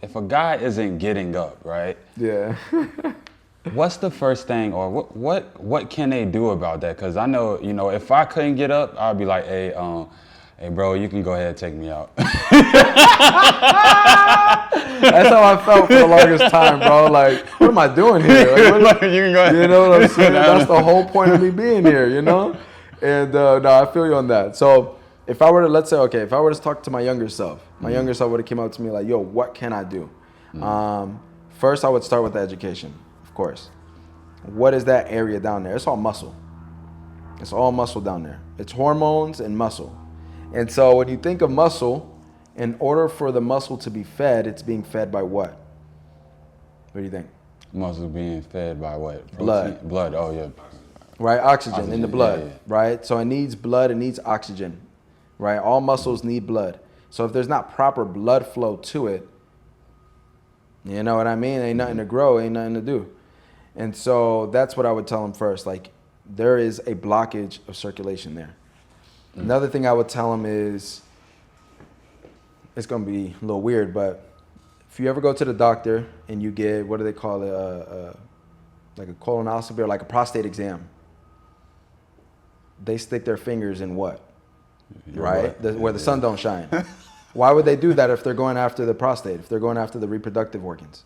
if a guy isn't getting up, right? Yeah. What's the first thing, or what can they do about that? Because I know, if I couldn't get up, I'd be like, hey, bro, you can go ahead and take me out. That's how I felt for the longest time, bro. Like, what am I doing here? Like, You can go ahead. you know what I'm saying? That's the whole point of me being here, And no, I feel you on that. So if I were to, let's say, okay, if I were to talk to my younger self, my younger self would have came up to me like, yo, what can I do? First, I would start with the education, of course. What is that area down there? It's all muscle. It's all muscle down there. It's hormones and muscle. And so when you think of muscle, in order for the muscle to be fed, it's being fed by what? What do you think? Muscle being fed by what? Protein? Blood. Blood, oh yeah. Right, oxygen in the blood, yeah. right? So it needs blood, it needs oxygen, right? All muscles need blood. So if there's not proper blood flow to it, you know what I mean? Ain't nothing to grow, ain't nothing to do. And so that's what I would tell them first. Like, there is a blockage of circulation there. Another thing I would tell them is, it's going to be a little weird, but if you ever go to the doctor and you get, what do they call it, like a colonoscopy or like a prostate exam, they stick their fingers in what? Right? Where the sun don't shine. Why would they do that if they're going after the prostate, if they're going after the reproductive organs?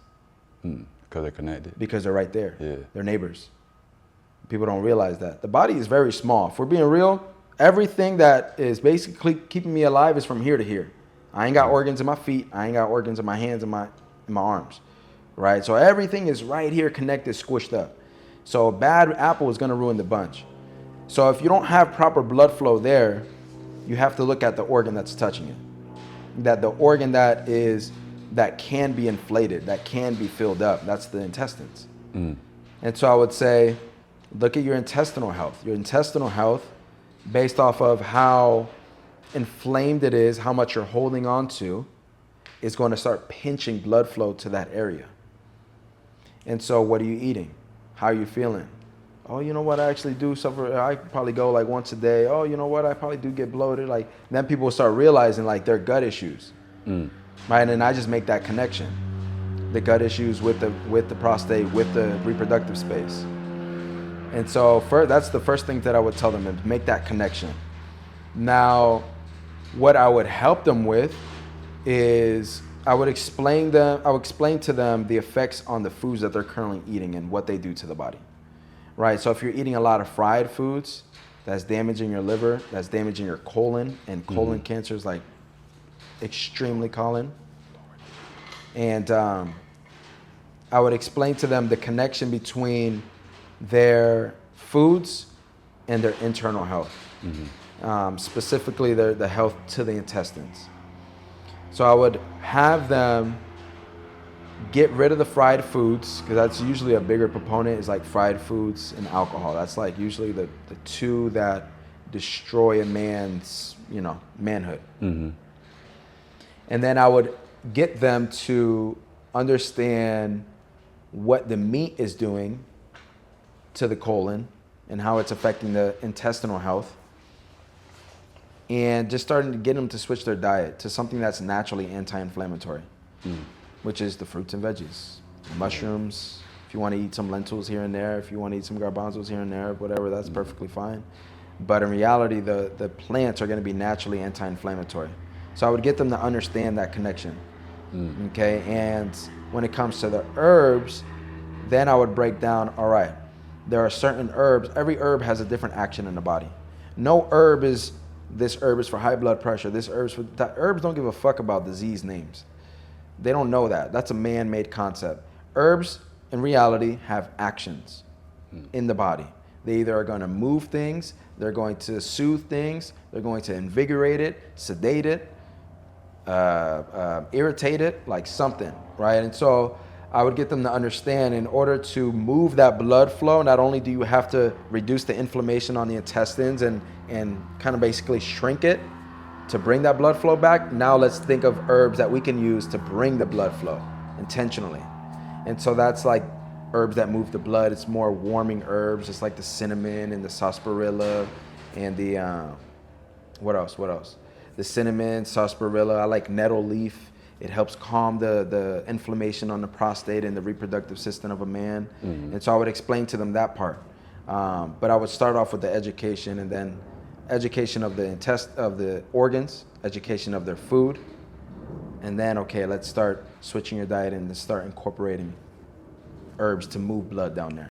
Because they're connected. Because they're right there. Yeah. They're neighbors. People don't realize that. The body is very small. If we're being real, everything that is basically keeping me alive is from here to here. I ain't got organs in my feet. I ain't got organs in my hands and my arms, right? So everything is right here connected, squished up. So a bad apple is going to ruin the bunch. So if you don't have proper blood flow there, you have to look at the organ that's touching it. That the organ that can be inflated, that can be filled up, that's the intestines. And so I would say, look at your intestinal health. Your intestinal health, based off of how inflamed it is, how much you're holding on to, is going to start pinching blood flow to that area. And so what are you eating? How are you feeling? Oh, you know what, I actually do suffer. I probably go like once a day. Oh, you know what, I probably do get bloated. Like, then people will start realizing like their gut issues. Right? And I just make that connection. The gut issues with the prostate, with the reproductive space. And so that's the first thing that I would tell them, is make that connection. Now, what I would help them with is I would explain to them the effects on the foods that they're currently eating and what they do to the body. Right? So if you're eating a lot of fried foods, that's damaging your liver, that's damaging your colon, and colon cancer is like extremely common. And I would explain to them the connection between their foods and their internal health. Specifically the health to the intestines. So I would have them get rid of the fried foods, because that's usually a bigger proponent, is like fried foods and alcohol. That's like usually the two that destroy a man's, manhood. And then I would get them to understand what the meat is doing to the colon and how it's affecting the intestinal health. And just starting to get them to switch their diet to something that's naturally anti-inflammatory, which is the fruits and veggies, mushrooms. If you want to eat some lentils here and there, if you want to eat some garbanzos here and there, whatever, that's perfectly fine. But in reality, the plants are going to be naturally anti-inflammatory. So I would get them to understand that connection, okay? And when it comes to the herbs, then I would break down, all right, there are certain herbs. Every herb has a different action in the body. No herb is, this herb is for high blood pressure, this herb is for that. Herbs don't give a fuck about disease names. They don't know that. That's a man-made concept. Herbs, in reality, have actions in the body. They either are going to move things, they're going to soothe things, they're going to invigorate it, sedate it, irritate it, like something, right? And so I would get them to understand, in order to move that blood flow, not only do you have to reduce the inflammation on the intestines and kind of basically shrink it to bring that blood flow back, now let's think of herbs that we can use to bring the blood flow intentionally. And so that's like herbs that move the blood. It's more warming herbs. It's like the cinnamon and the sarsaparilla and the, what else? The cinnamon, sarsaparilla. I like nettle leaf It helps calm the inflammation on the prostate and the reproductive system of a man. And so I would explain to them that part. But I would start off with the education, and then education of the organs, education of their food, and then, okay, let's start switching your diet and start incorporating herbs to move blood down there.